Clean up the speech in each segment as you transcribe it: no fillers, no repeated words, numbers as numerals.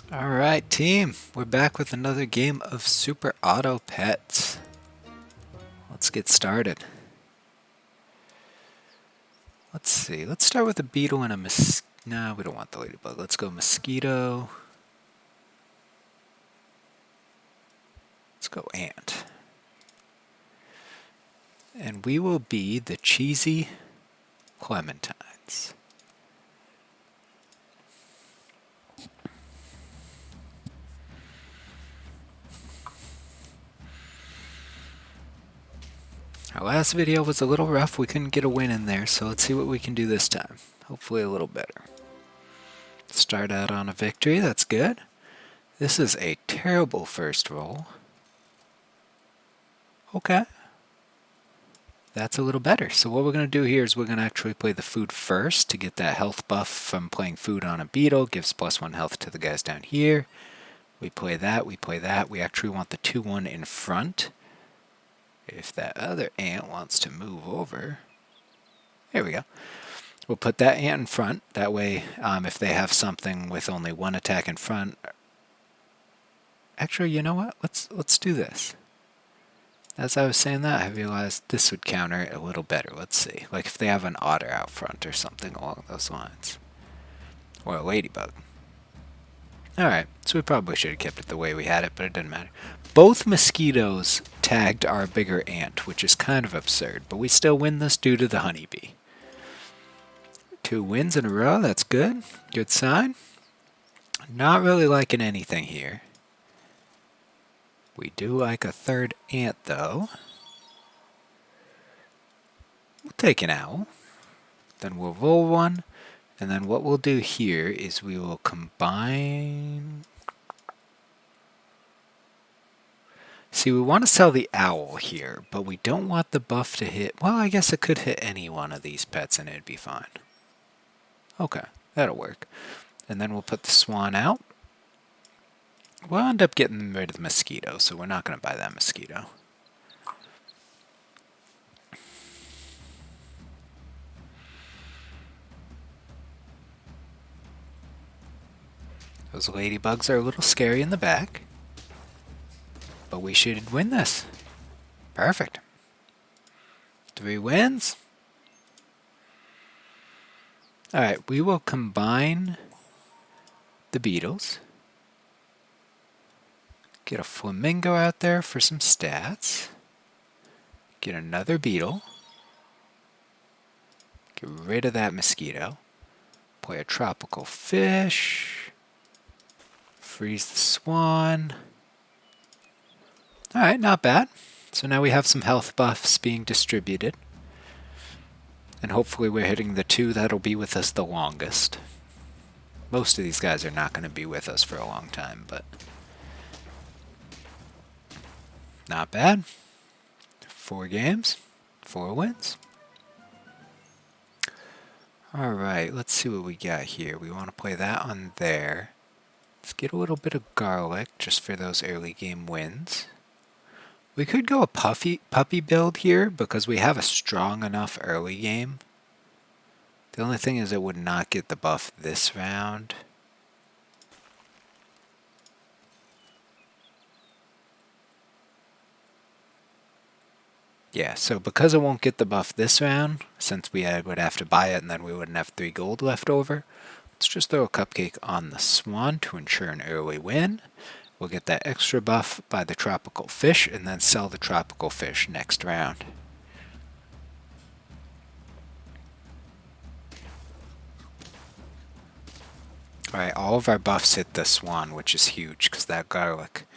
Alright team, we're back with another game of Super Auto Pets. Let's get started. Let's see, let's start with a beetle and a no, we don't want the ladybug. Let's go mosquito. Let's go ant. And we will be the cheesy clementines. Our last video was a little rough, we couldn't get a win in there, so let's see what we can do this time. Hopefully a little better. Start out on a victory, that's good. This is a terrible first roll. Okay. That's a little better. So what we're going to do here is we're going to actually play the food first to get that health buff from playing food on a beetle. Gives +1 health to the guys down here. We play that, we play that. We actually want the 2-1 in front. If that other ant wants to move over. There we go. We'll put that ant in front. That way, if they have something with only one attack in front. Actually, you know what? Let's do this. As I was saying that, I realized this would counter it a little better. Let's see. Like if they have an otter out front or something along those lines. Or a ladybug. Alright, so we probably should have kept it the way we had it, but it didn't matter. Both mosquitoes tagged our bigger ant, which is kind of absurd, but we still win this due to the honeybee. 2 wins in a row, that's good. Good sign. Not really liking anything here. We do like a third ant, though. We'll take an owl. Then we'll roll one. And then what we'll do here is we will combine. See, we want to sell the owl here, but we don't want the buff to hit. Well, I guess it could hit any one of these pets and it'd be fine. Okay, that'll work. And then we'll put the swan out. We'll end up getting rid of the mosquito, so we're not going to buy that mosquito. Those ladybugs are a little scary in the back. But we should win this. Perfect. 3 wins. Alright, we will combine the beetles. Get a flamingo out there for some stats. Get another beetle. Get rid of that mosquito. Play a tropical fish. Freeze the swan. Alright, not bad. So now we have some health buffs being distributed. And hopefully we're hitting the 2 that'll be with us the longest. Most of these guys are not going to be with us for a long time, but not bad. 4 games, 4 wins. Alright, let's see what we got here. We want to play that on there. Let's get a little bit of garlic just for those early game wins. We could go a puppy build here because we have a strong enough early game. The only thing is it would not get the buff this round. Yeah, so because it won't get the buff this round, since we would have to buy it and then we wouldn't have 3 gold left over, let's just throw a cupcake on the swan to ensure an early win. We'll get that extra buff by the tropical fish and then sell the tropical fish next round. Alright, all of our buffs hit the swan, which is huge because that garlic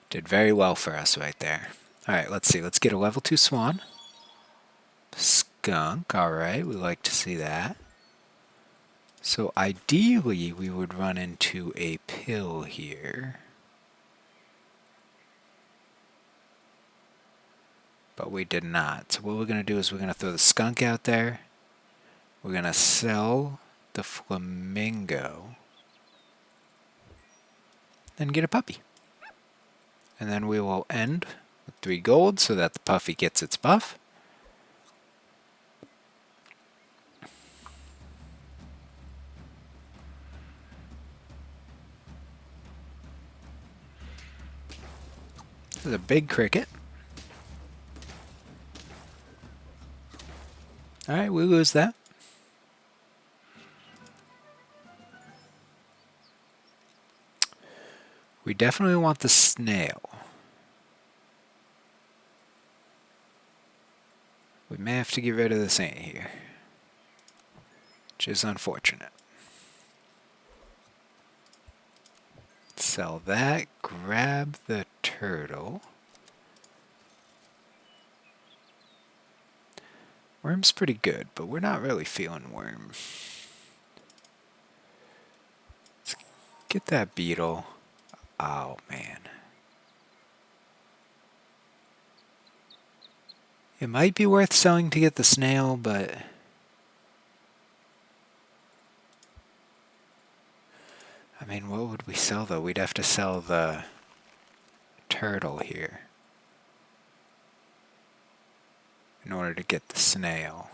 did very well for us right there. Alright, let's see. Let's get a level 2 swan. Skunk, alright, we like to see that. So ideally we would run into a pill here. But we did not. So what we're going to do is we're going to throw the skunk out there. We're going to sell the flamingo. Then get a puppy. And then we will end with 3 gold so that the puppy gets its buff. There's a big cricket. Alright, we lose that. We definitely want the snail. We may have to get rid of this ant here, which is unfortunate. Sell that, grab the turtle. Worm's pretty good, but we're not really feeling worm. Let's get that beetle. Oh, man. It might be worth selling to get the snail, but I mean, what would we sell, though? We'd have to sell the turtle here in order to get the snail.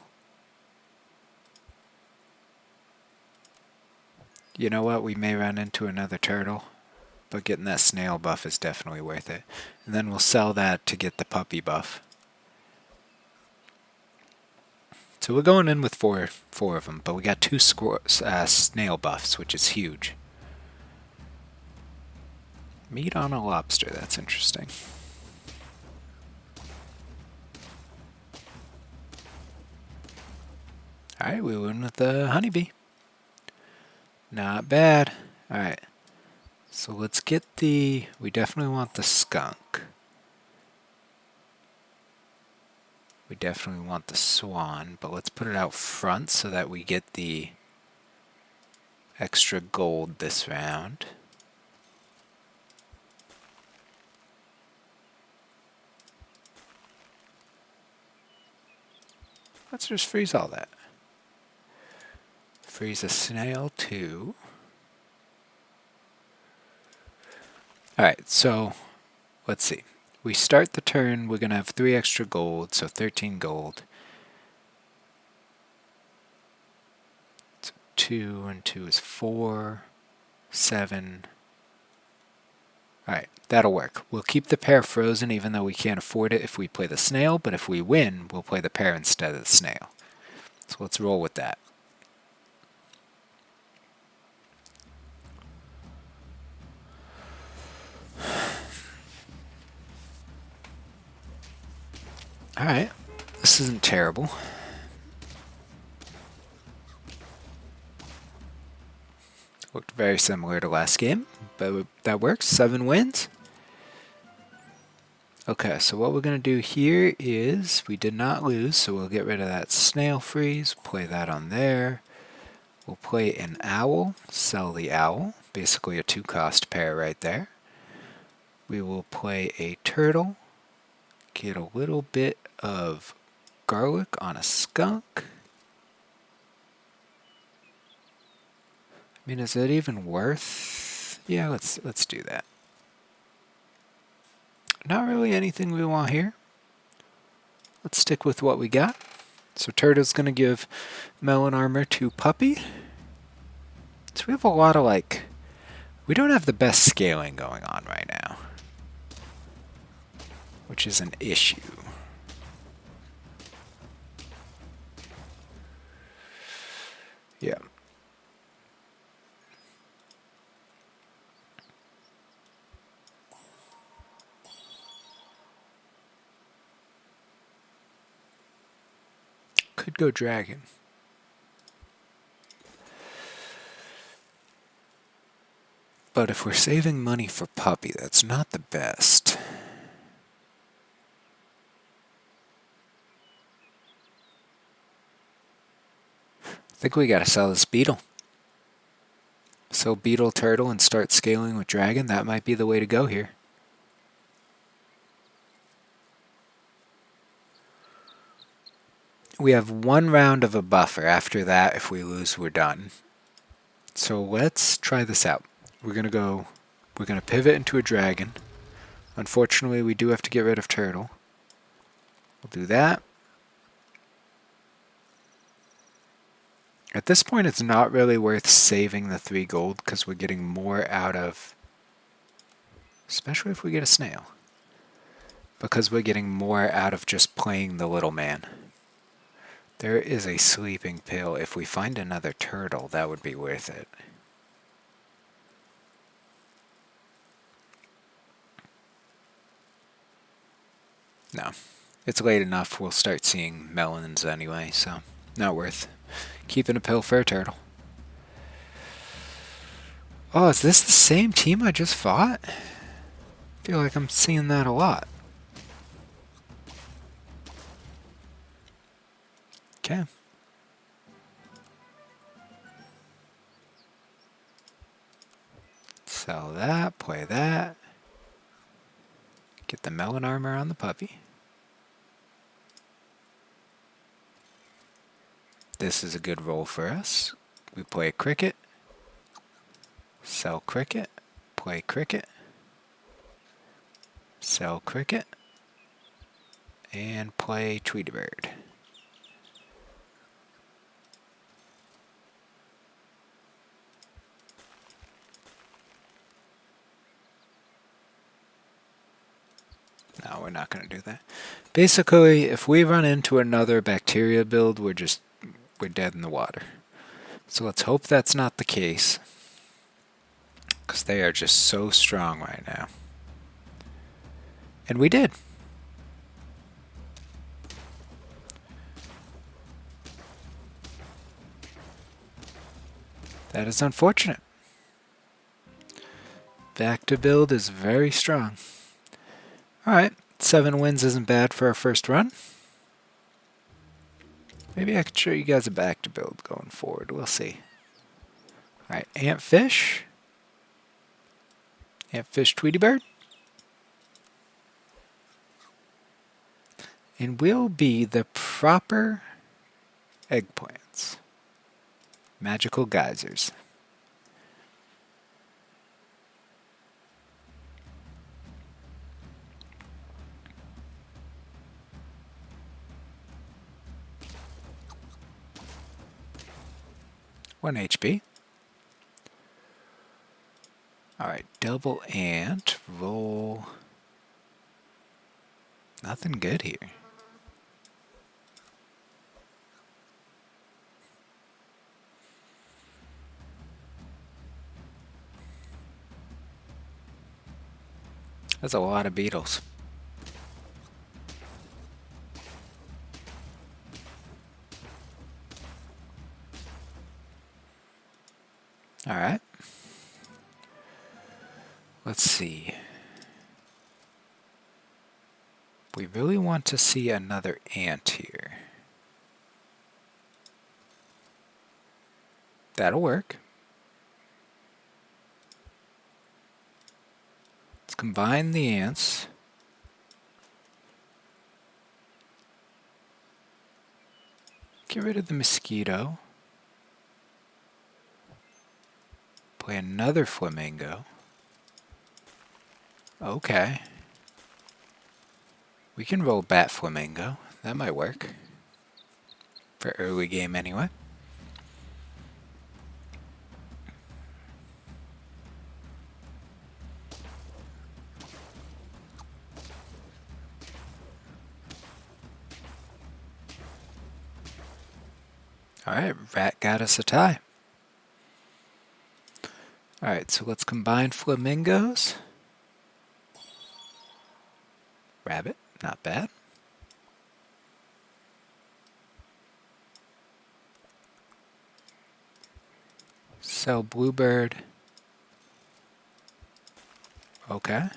You know what? We may run into another turtle, but getting that snail buff is definitely worth it. And then we'll sell that to get the puppy buff. So we're going in with four of them, but we got two snail buffs, which is huge. Meat on a lobster, that's interesting. Alright, we win with the honeybee. Not bad. Alright. So let's get the... We definitely want the skunk. We definitely want the swan, but let's put it out front so that we get the extra gold this round. Let's just freeze all that. Freeze a snail too. Alright, so let's see. We start the turn, we're going to have 3 extra gold, so 13 gold. So 2 and 2 is 4, 7. Alright, that'll work. We'll keep the pair frozen even though we can't afford it if we play the snail, but if we win, we'll play the pair instead of the snail. So let's roll with that. Alright, this isn't terrible. Looked very similar to last game, but that works. 7 wins. Okay, so what we're going to do here is, we did not lose, so we'll get rid of that snail freeze, play that on there. We'll play an owl, sell the owl, basically a 2-cost pair right there. We will play a turtle, get a little bit of garlic on a skunk. I mean, is it even worth? Yeah, let's do that. Not really anything we want here. Let's stick with what we got. So turtle's gonna give melon armor to puppy. So we have a lot of we don't have the best scaling going on right now, which is an issue. Yeah. Could go dragon. But if we're saving money for puppy, that's not the best. I think we gotta sell this beetle. Sell beetle, turtle, and start scaling with dragon. That might be the way to go here. We have 1 round of a buffer. After that, if we lose, we're done. So let's try this out. We're gonna pivot into a dragon. Unfortunately, we do have to get rid of turtle. We'll do that. At this point, it's not really worth saving the 3 gold because we're getting more out of, especially if we get a snail. because we're getting more out of just playing the little man. There is a sleeping pill. If we find another turtle, that would be worth it. No. It's late enough, we'll start seeing melons anyway, so not worth keeping a pill for a turtle. Oh, is this the same team I just fought? I feel like I'm seeing that a lot. Okay. Sell that, play that. Get the melon armor on the puppy. This is a good roll for us. We play cricket. Sell cricket. Play cricket. Sell cricket. And play Tweety Bird. No, we're not going to do that. Basically, if we run into another bacteria build, we're dead in the water. So let's hope that's not the case, because they are just so strong right now. And we did. That is unfortunate. Bacta build is very strong. Alright, 7 wins isn't bad for our first run. Maybe I could show you guys a Bacta build going forward. We'll see. Alright, Antfish. Antfish Tweety Bird. And we'll be the proper eggplants. Magical geysers. One HP. Alright, double ant. Roll. Nothing good here. That's a lot of beetles. Alright. Let's see. We really want to see another ant here. That'll work. Let's combine the ants. Get rid of the mosquito. Play another flamingo. Okay. We can roll bat flamingo. That might work. For early game anyway. Alright, rat got us a tie. Alright, so let's combine flamingos. Rabbit, not bad. Sell bluebird. Okay.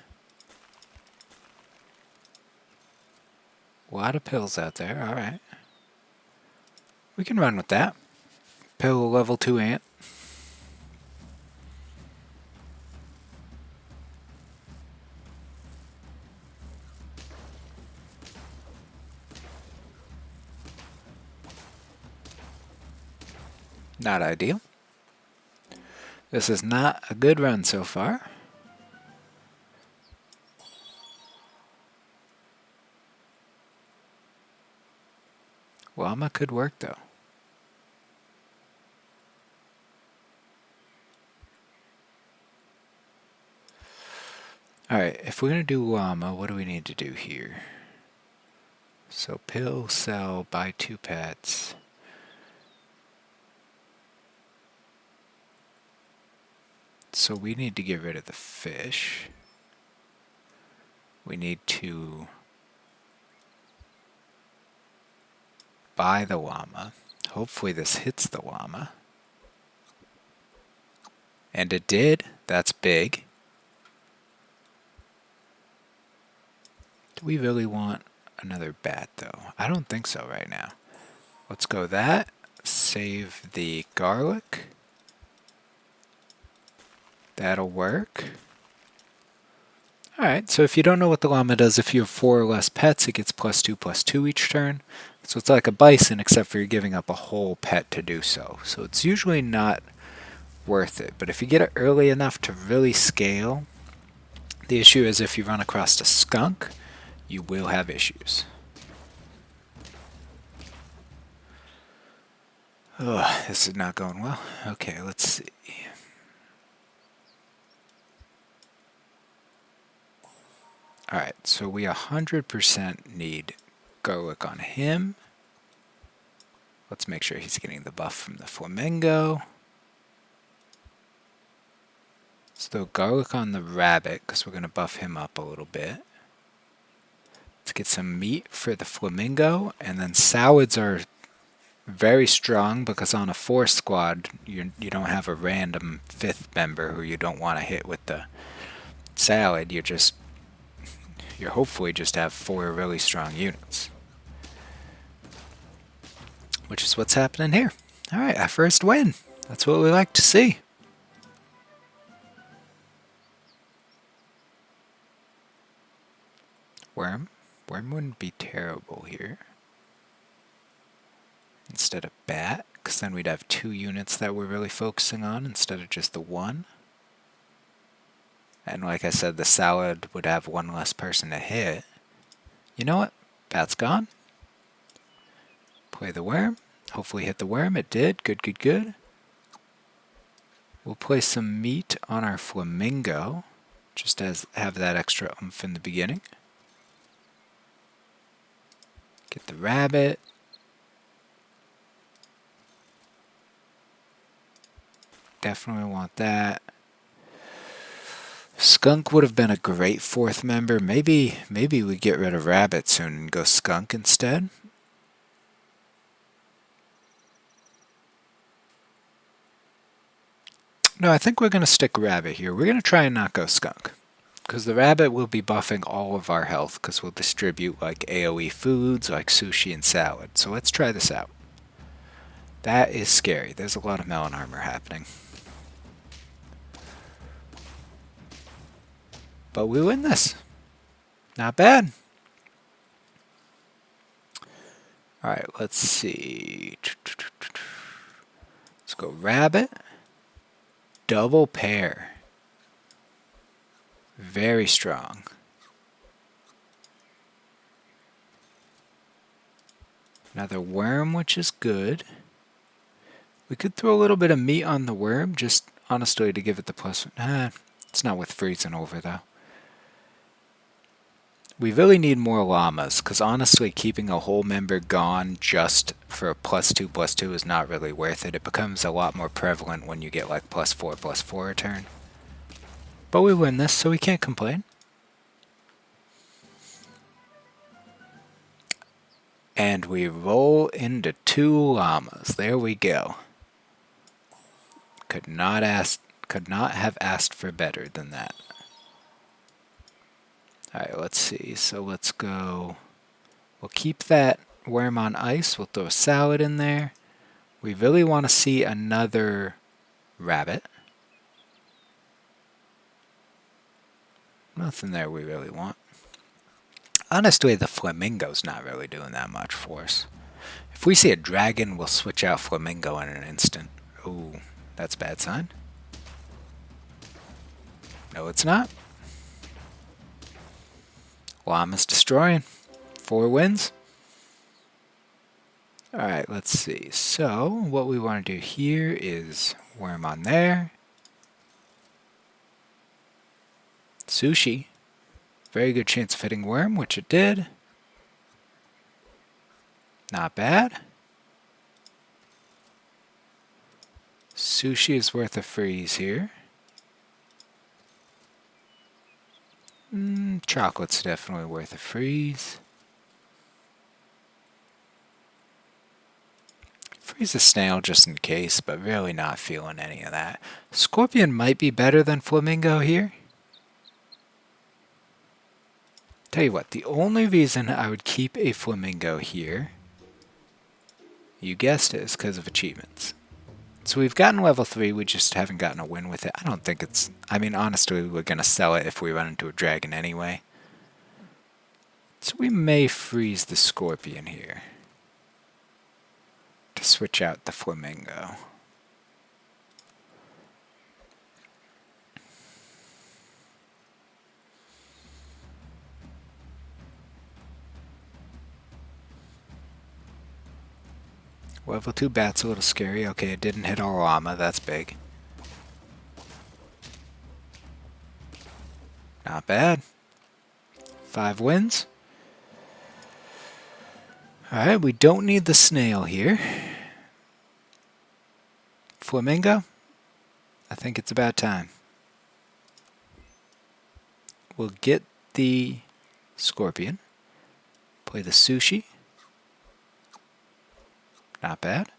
A lot of pills out there, alright. We can run with that. Pill level 2 ant. Not ideal. This is not a good run so far. Llama could work though. Alright, if we're going to do llama, what do we need to do here? So pill, sell, buy 2 pets. So we need to get rid of the fish. We need to buy the llama. Hopefully this hits the llama. And it did. That's big. Do we really want another bat though? I don't think so right now. Let's go that. Save the garlic. That'll work. Alright, so if you don't know what the llama does, if you have 4 or less pets, it gets +2/+2 each turn. So it's like a bison, except for you're giving up a whole pet to do so. So it's usually not worth it. But if you get it early enough to really scale, the issue is if you run across a skunk, you will have issues. Ugh, this is not going well. Okay, let's see. Alright, so we 100% need garlic on him. Let's make sure he's getting the buff from the flamingo. Let's throw garlic on the rabbit, because we're going to buff him up a little bit. Let's get some meat for the flamingo, and then salads are very strong because on a 4 squad, you don't have a random 5th member who you don't want to hit with the salad. You hopefully just have 4 really strong units. Which is what's happening here. Alright, our first win. That's what we like to see. Worm. Worm wouldn't be terrible here. Instead of bat, because then we'd have 2 units that we're really focusing on instead of just the 1. And like I said, the salad would have 1 less person to hit. You know what? Bat's gone. Play the worm. Hopefully hit the worm. It did. Good, good, good. We'll place some meat on our flamingo, just as have that extra oomph in the beginning. Get the rabbit. Definitely want that. Skunk would have been a great 4th member. Maybe we get rid of rabbit soon and go skunk instead. No, I think we're going to stick rabbit here. We're going to try and not go skunk, because the rabbit will be buffing all of our health, because we'll distribute like AoE foods like sushi and salad. So let's try this out. That is scary. There's a lot of melon armor happening. But we win this. Not bad. Alright, let's see. Let's go rabbit. Double pair. Very strong. Another worm, which is good. We could throw a little bit of meat on the worm, just honestly to give it the plus. It's not worth freezing over though. We really need more llamas, because honestly keeping a whole member gone just for a +2/+2 is not really worth it. It becomes a lot more prevalent when you get like +4/+4 a turn. But we win this, so we can't complain. And we roll into 2 llamas. There we go. Could not have asked for better than that. Alright, let's see. So let's go. We'll keep that worm on ice. We'll throw a salad in there. We really want to see another rabbit. Nothing there we really want. Honestly, the flamingo's not really doing that much for us. If we see a dragon, we'll switch out flamingo in an instant. Ooh, that's a bad sign. No, it's not. Llama's destroying. 4 wins. Alright, let's see. So, what we want to do here is worm on there. Sushi. Very good chance of hitting worm, which it did. Not bad. Sushi is worth a freeze here. Chocolate's definitely worth a freeze. Freeze a snail just in case, but really not feeling any of that. Scorpion might be better than flamingo here. Tell you what, the only reason I would keep a flamingo here, you guessed it, is because of achievements. So we've gotten level 3, we just haven't gotten a win with it. I don't think it's... I mean, honestly, we're going to sell it if we run into a dragon anyway. So we may freeze the scorpion here to switch out the flamingo. Level 2 bat's a little scary. Okay, it didn't hit our llama. That's big. Not bad. 5 wins. Alright, we don't need the snail here. Flamingo? I think it's about time. We'll get the scorpion. Play the sushi. Not bad.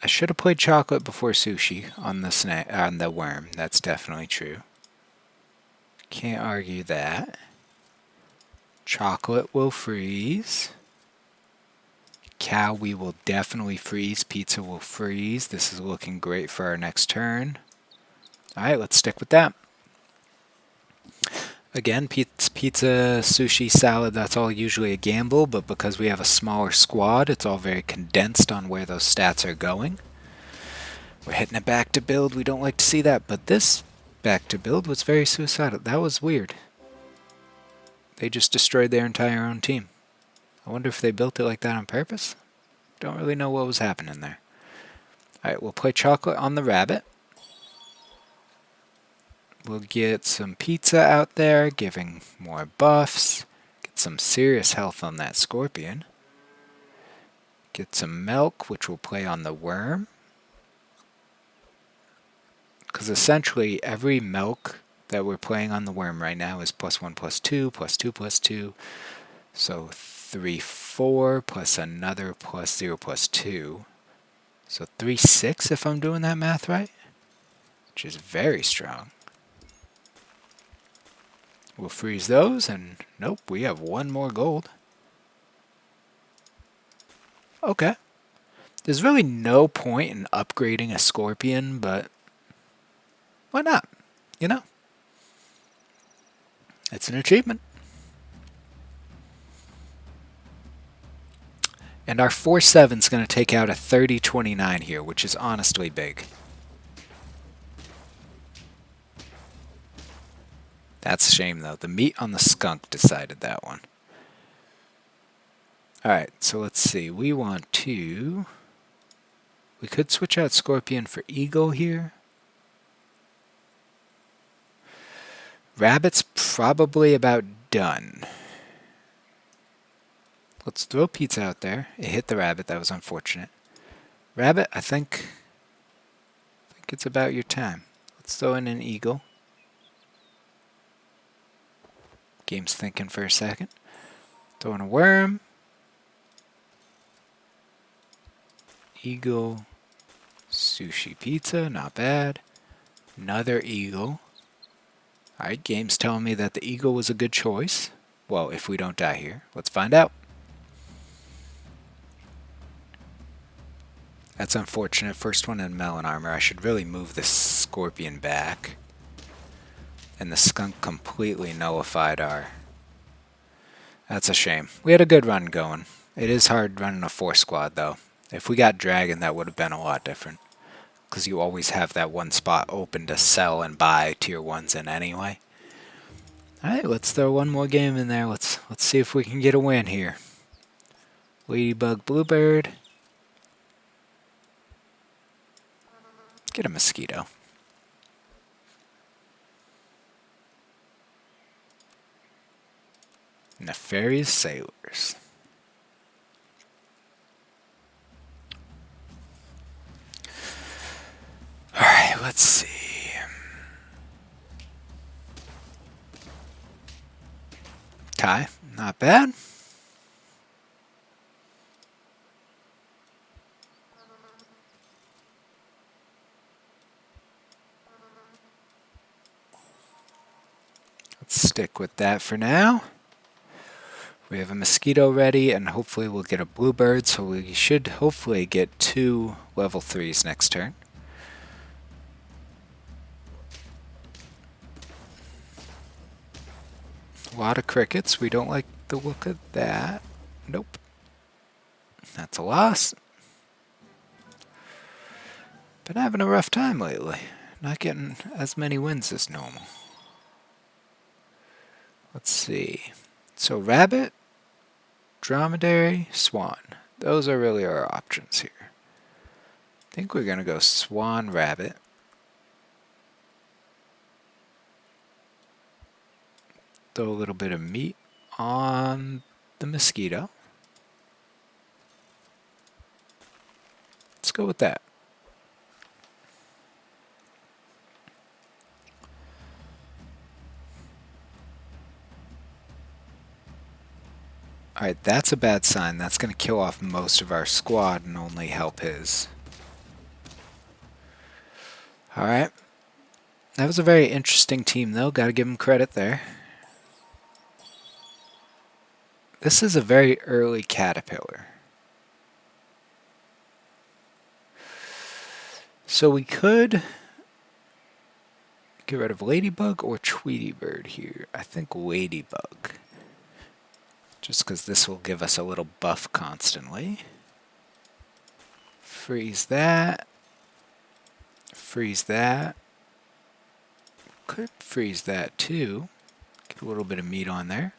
I should have played chocolate before sushi on the worm. That's definitely true. Can't argue that. Chocolate will freeze. Cow we will definitely freeze. Pizza will freeze. This is looking great for our next turn. Alright, let's stick with that. Again, pizza, sushi, salad, that's all usually a gamble, but because we have a smaller squad, it's all very condensed on where those stats are going. We're hitting it back to build. We don't like to see that, but this back to build was very suicidal. That was weird. They just destroyed their entire own team. I wonder if they built it like that on purpose. Don't really know what was happening there. Alright, we'll play chocolate on the rabbit. We'll get some pizza out there, giving more buffs. Get some serious health on that scorpion. Get some milk, which we'll play on the worm. Because essentially every milk that we're playing on the worm right now is +1, +2, +2, +2. So 3, 4, plus another +0, +2. So 3, 6 if I'm doing that math right. Which is very strong. We'll freeze those, and nope, we have 1 more gold. Okay. There's really no point in upgrading a scorpion, but why not? You know? It's an achievement. And our 4/7 is going to take out a 30/29 here, which is honestly big. That's a shame, though. The meat on the skunk decided that one. Alright, so let's see. We want to... We could switch out Scorpion for Eagle here. Rabbit's probably about done. Let's throw pizza out there. It hit the rabbit. That was unfortunate. Rabbit, I think it's about your time. Let's throw in an eagle. Game's thinking for a second. Throw in a worm. Eagle. Sushi pizza. Not bad. Another eagle. Alright, game's telling me that the eagle was a good choice. Well, if we don't die here. Let's find out. That's unfortunate. First one in melon armor. I should really move this scorpion back. And the skunk completely nullified our... That's a shame. We had a good run going. It is hard running a 4 squad though. If we got dragon, that would have been a lot different. Because you always have that one spot open to sell and buy tier 1s in anyway. Alright, let's throw one more game in there. Let's see if we can get a win here. Ladybug, Bluebird. Get a mosquito. Nefarious sailors. Alright, let's see. Tie, not bad. Let's stick with that for now. We have a mosquito ready, and hopefully we'll get a bluebird, so we should hopefully get 2 level 3s next turn. A lot of crickets. We don't like the look of that. Nope. That's a loss. Been having a rough time lately. Not getting as many wins as normal. Let's see. So rabbit, dromedary, swan. Those are really our options here. I think we're going to go swan, rabbit. Throw a little bit of meat on the mosquito. Let's go with that. Alright, that's a bad sign. That's going to kill off most of our squad and only help his. Alright. That was a very interesting team, though. Gotta give him credit there. This is a very early caterpillar. So we could get rid of Ladybug or Tweety Bird here. I think Ladybug. Just because this will give us a little buff constantly. Freeze that. Freeze that. Could freeze that too. Get a little bit of meat on there.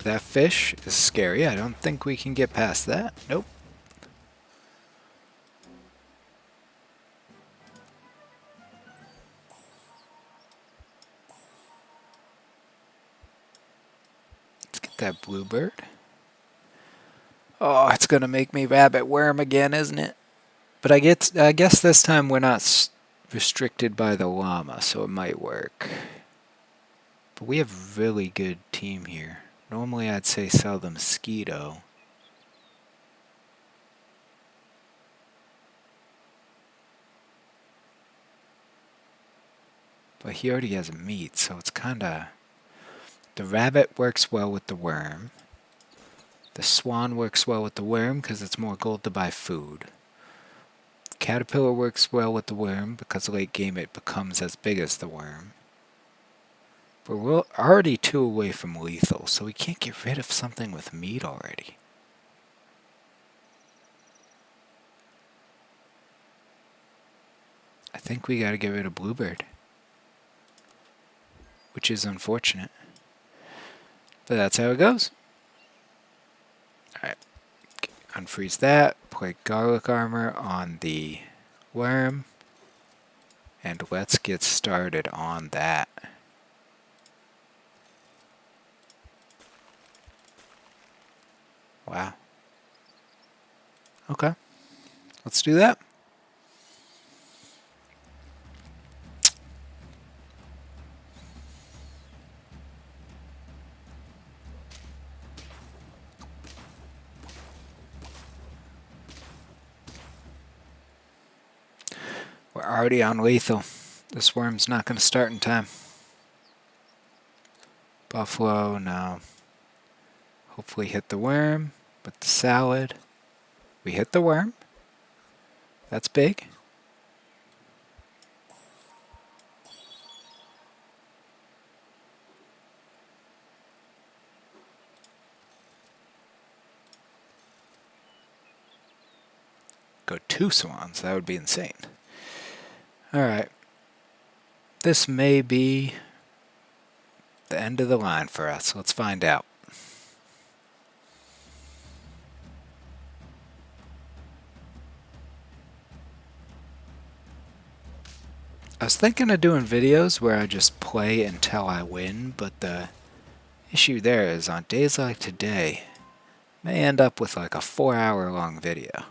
That fish is scary. I don't think we can get past that. Nope. Let's get that bluebird. Oh, it's going to make me rabbit worm again, isn't it? But I guess this time we're not restricted by the llama, so it might work. But we have really good team here. Normally I'd say sell the mosquito. But he already has meat, so it's kinda... The rabbit works well with the worm. The swan works well with the worm because it's more gold to buy food. Caterpillar works well with the worm because late game it becomes as big as the worm. But we're already 2 away from lethal, so we can't get rid of something with meat already. I think we gotta get rid of bluebird. Which is unfortunate. But that's how it goes. Alright. Unfreeze that. Play garlic armor on the worm. And let's get started on that. Wow. Okay. Let's do that. We're already on lethal. This worm's not going to start in time. Buffalo, no. Hopefully hit the worm with the salad. We hit the worm. That's big. Go 2 swans. That would be insane. Alright. This may be the end of the line for us. Let's find out. I was thinking of doing videos where I just play until I win, but the issue there is on days like today, may end up with like a 4-hour long video,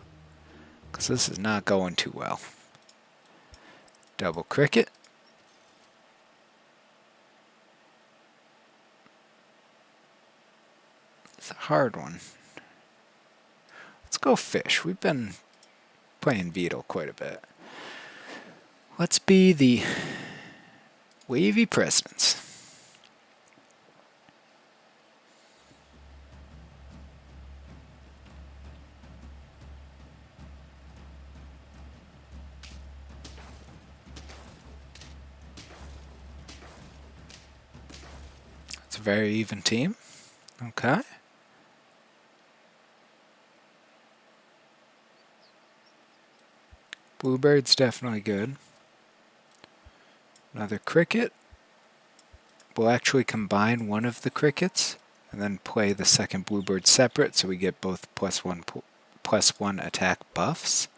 because this is not going too well. Double cricket. It's a hard one. Let's go fish. We've been playing beetle quite a bit. Let's be the wavy presidents. It's a very even team. Okay. Bluebird's definitely good. Another cricket. We'll actually combine one of the crickets and then play the second bluebird separate so we get both +1 attack buffs.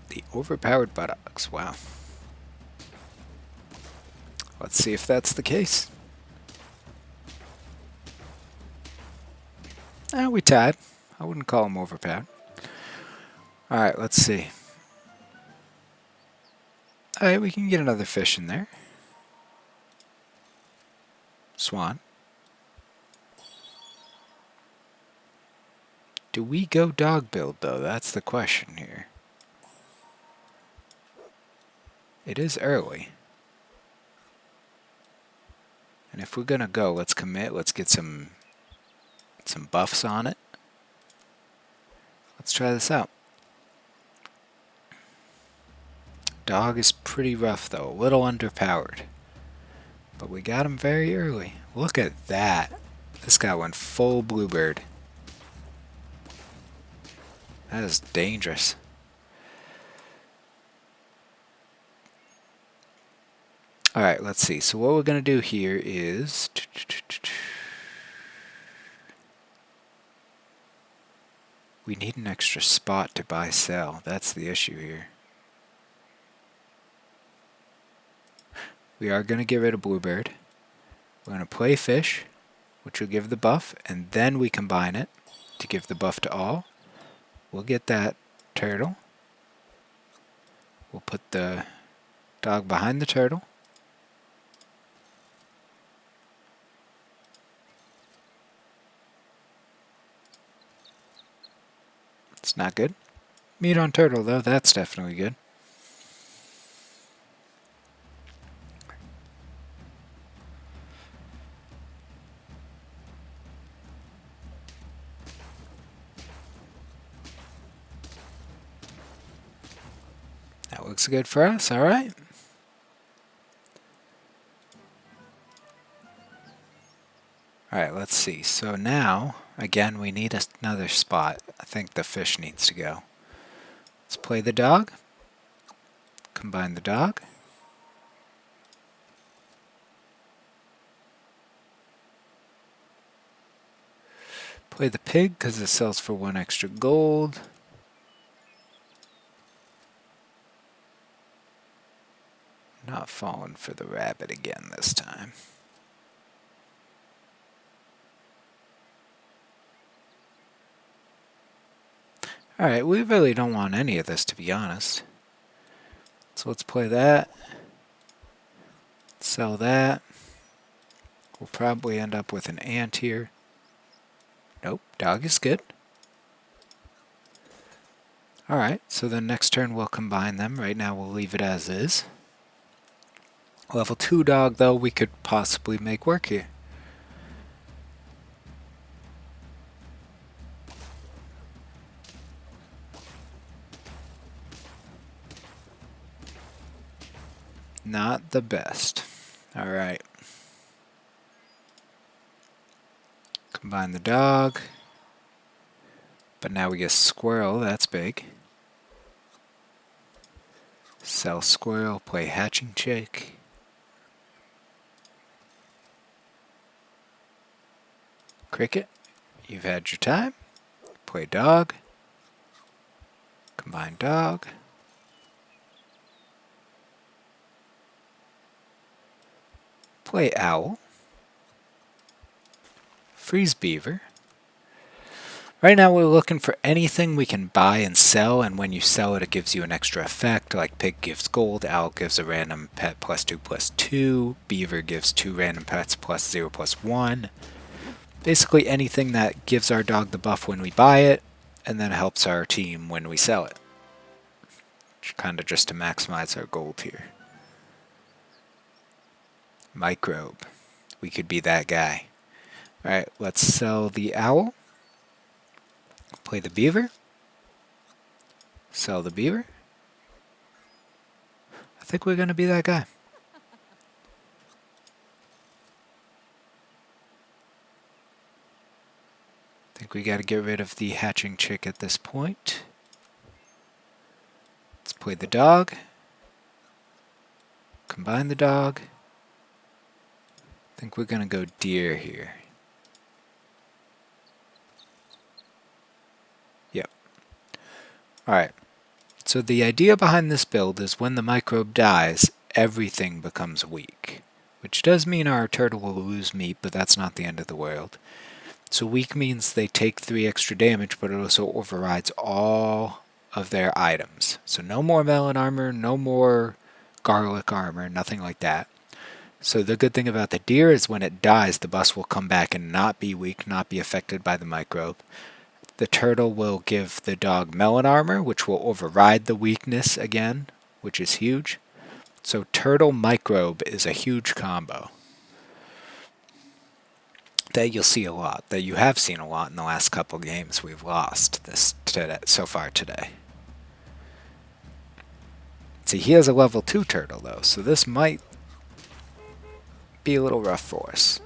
The overpowered buttocks, wow. Let's see if that's the case. We tied. I wouldn't call them overpowered. Alright, let's see. Alright, we can get another fish in there. Swan. Do we go dog build, though? That's the question here. It is early. And if we're gonna go, let's commit. Let's get some buffs on it. Let's try this out. Dog is pretty rough, though. A little underpowered. But we got him very early. Look at that. This guy went full bluebird. That is dangerous. Alright, let's see. So what we're going to do here is... we need an extra spot to buy sell. That's the issue here. We are going to get rid of bluebird. We're going to play fish, which will give the buff, and then we combine it to give the buff to all. We'll get that turtle. We'll put the dog behind the turtle. It's not good. Meat on turtle, though, that's definitely good. That looks good for us, alright. Alright, let's see. So now, again, we need another spot. I think the fish needs to go. Let's play the dog. Combine the dog. Play the pig because it sells for 1 extra gold. Not falling for the rabbit again this time. Alright, we really don't want any of this, to be honest. So let's play that. Sell that. We'll probably end up with an ant here. Nope, dog is good. Alright, so then next turn we'll combine them. Right now we'll leave it as is. Level 2 dog, though, we could possibly make work here. Not the best. Alright. Combine the dog. But now we get squirrel, that's big. Sell squirrel, play hatching chick. Cricket, you've had your time. Play dog. Combine dog. Play owl. Freeze beaver. Right now we're looking for anything we can buy and sell, and when you sell it, it gives you an extra effect, like pig gives gold, owl gives a random pet +2/+2, beaver gives 2 random pets +0/+1. Basically anything that gives our dog the buff when we buy it, and then helps our team when we sell it. Kind of just to maximize our gold here. Microbe. We could be that guy. Alright, let's sell the owl. Play the beaver. Sell the beaver. I think we're going to be that guy. I think we got to get rid of the hatching chick at this point. Let's play the dog. Combine the dog. I think we're going to go deer here. Yep. Alright. So the idea behind this build is when the microbe dies, everything becomes weak. Which does mean our turtle will lose meat, but that's not the end of the world. So weak means they take 3 extra damage, but it also overrides all of their items. So no more melon armor, no more garlic armor, nothing like that. So the good thing about the deer is when it dies, the bus will come back and not be weak, not be affected by the microbe. The turtle will give the dog melon armor, which will override the weakness again, which is huge. So turtle microbe is a huge combo that you'll see a lot, that you have seen a lot in the last couple games we've lost this today, so far today. See, he has a level 2 turtle though, so this might be a little rough for us.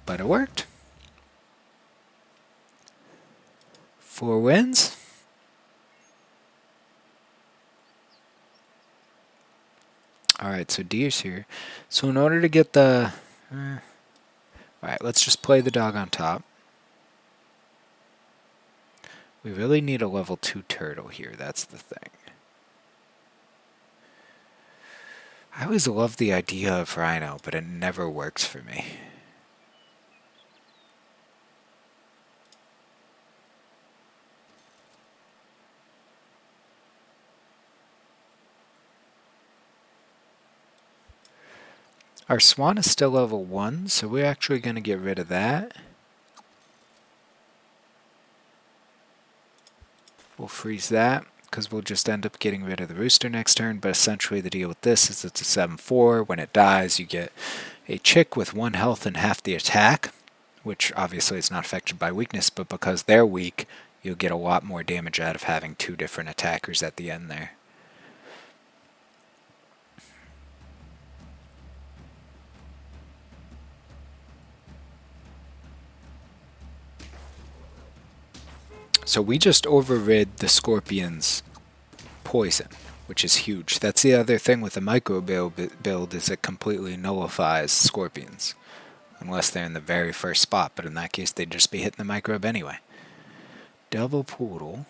But it worked. 4 wins. Alright, so deer's here. So in order to get the... Alright, let's just play the dog on top. We really need a level 2 turtle here, that's the thing. I always love the idea of rhino, but it never works for me. Our swan is still level 1, so we're actually going to get rid of that. We'll freeze that, because we'll just end up getting rid of the rooster next turn, but essentially the deal with this is it's a 7/4. When it dies, you get a chick with 1 health and half the attack, which obviously is not affected by weakness, but because they're weak, you'll get a lot more damage out of having 2 different attackers at the end there. So we just overrid the scorpion's poison, which is huge. That's the other thing with the micro build is it completely nullifies scorpions. Unless they're in the very first spot, but in that case they'd just be hitting the microbe anyway. Double poodle.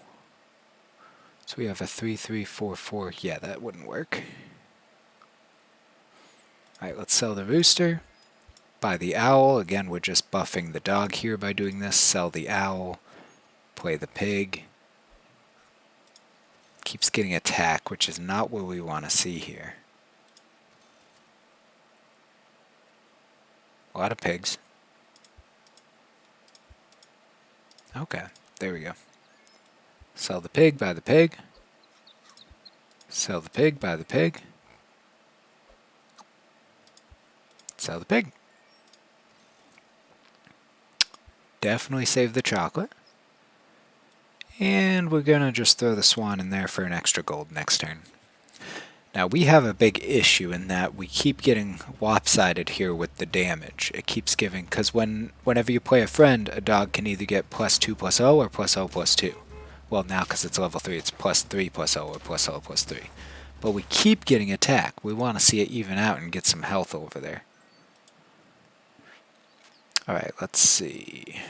So we have a 3/3/4/4. Yeah, that wouldn't work. Alright, let's sell the rooster. Buy the owl. Again, we're just buffing the dog here by doing this. Sell the owl. Play the pig. Keeps getting attack, which is not what we want to see here. A lot of pigs. Okay, there we go. Sell the pig, buy the pig. Sell the pig, buy the pig. Sell the pig. Definitely save the chocolate. And we're going to just throw the swan in there for an extra gold next turn. Now we have a big issue in that we keep getting lopsided here with the damage. It keeps giving, because whenever you play a friend, a dog can either get +2/+0 or +0/+2. Well, now because it's level 3, it's +3/+0 or +0/+3. But we keep getting attack. We want to see it even out and get some health over there. Alright, let's see.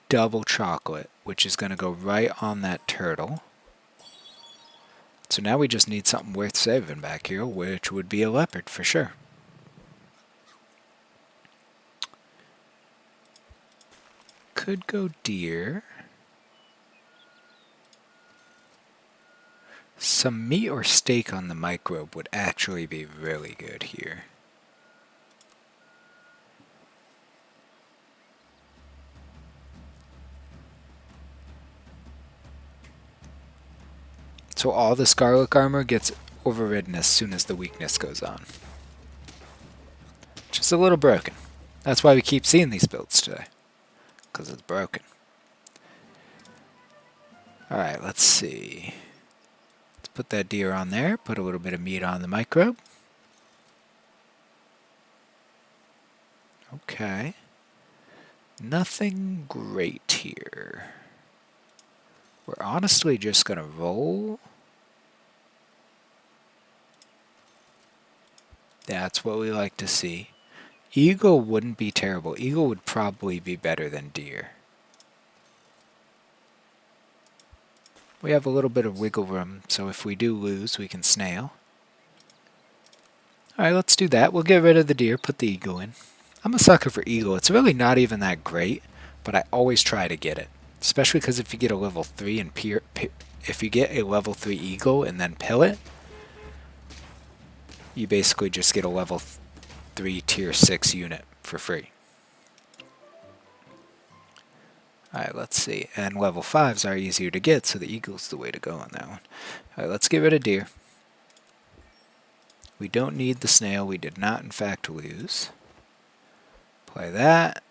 Double chocolate, which is going to go right on that turtle. So now we just need something worth saving back here, which would be a leopard for sure. Could go deer. Some meat or steak on the microbe would actually be really good here. So all the Scarlet armor gets overridden as soon as the weakness goes on. Just a little broken. That's why we keep seeing these builds today. Because it's broken. Alright, let's see. Let's put that deer on there. Put a little bit of meat on the microbe. Okay. Nothing great here. We're honestly just going to roll. That's what we like to see. Eagle wouldn't be terrible. Eagle would probably be better than deer. We have a little bit of wiggle room, so if we do lose, we can snail. Alright, let's do that. We'll get rid of the deer, put the eagle in. I'm a sucker for eagle. It's really not even that great, but I always try to get it. Especially because if you get a level 3 and if you get a level 3 eagle and then pill it, you basically just get a level 3 tier 6 unit for free. Alright, let's see. And level 5s are easier to get, so the eagle's the way to go on that one. Alright, let's get rid of deer. We don't need the snail. We did not, in fact, lose. Play that.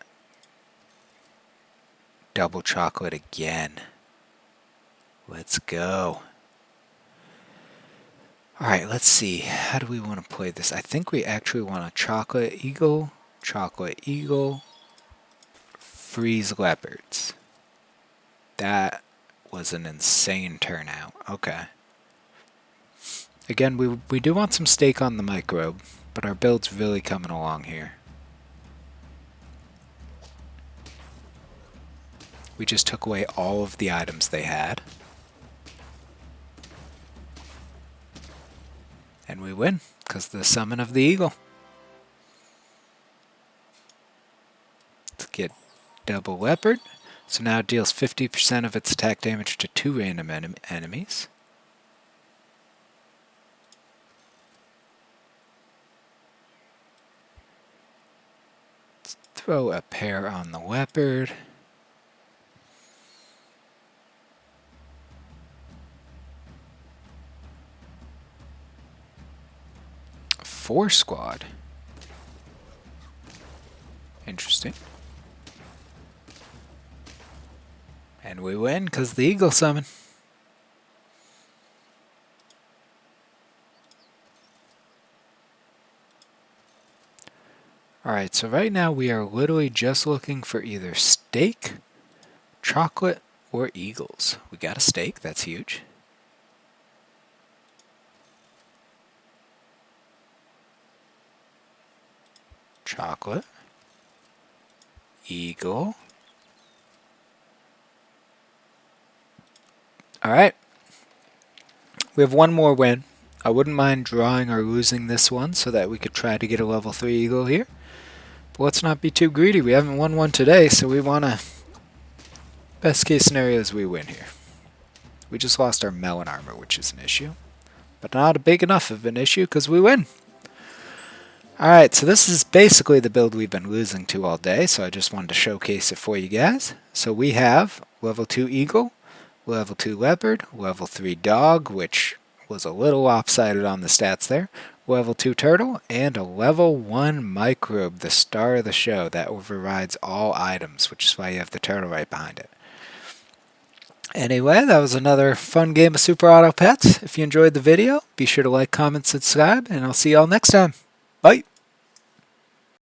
Double chocolate again. Let's go. Alright, let's see. How do we want to play this? I think we actually want a chocolate eagle, freeze leopards. That was an insane turnout. Okay. Again, we do want some steak on the microbe, but our build's really coming along here. We just took away all of the items they had. And we win, because of the summon of the eagle. Let's get double leopard. So now it deals 50% of its attack damage to 2 random enemies. Let's throw a pair on the leopard. Four squad. Interesting. And we win because the eagle summon. Alright, so right now we are literally just looking for either steak, chocolate, or eagles. We got a steak, that's huge. Chocolate, eagle. Alright, we have one more win. I wouldn't mind drawing or losing this one so that we could try to get a level 3 eagle here. But let's not be too greedy. We haven't won one today, so we want to... Best case scenario is we win here. We just lost our melon armor, which is an issue. But not a big enough of an issue because we win. Alright, so this is basically the build we've been losing to all day, so I just wanted to showcase it for you guys. So we have level 2 eagle, level 2 leopard, level 3 dog, which was a little lopsided on the stats there, level 2 turtle, and a level 1 microbe, the star of the show, that overrides all items, which is why you have the turtle right behind it. Anyway, that was another fun game of Super Auto Pets. If you enjoyed the video, be sure to like, comment, subscribe, and I'll see you all next time. Bye!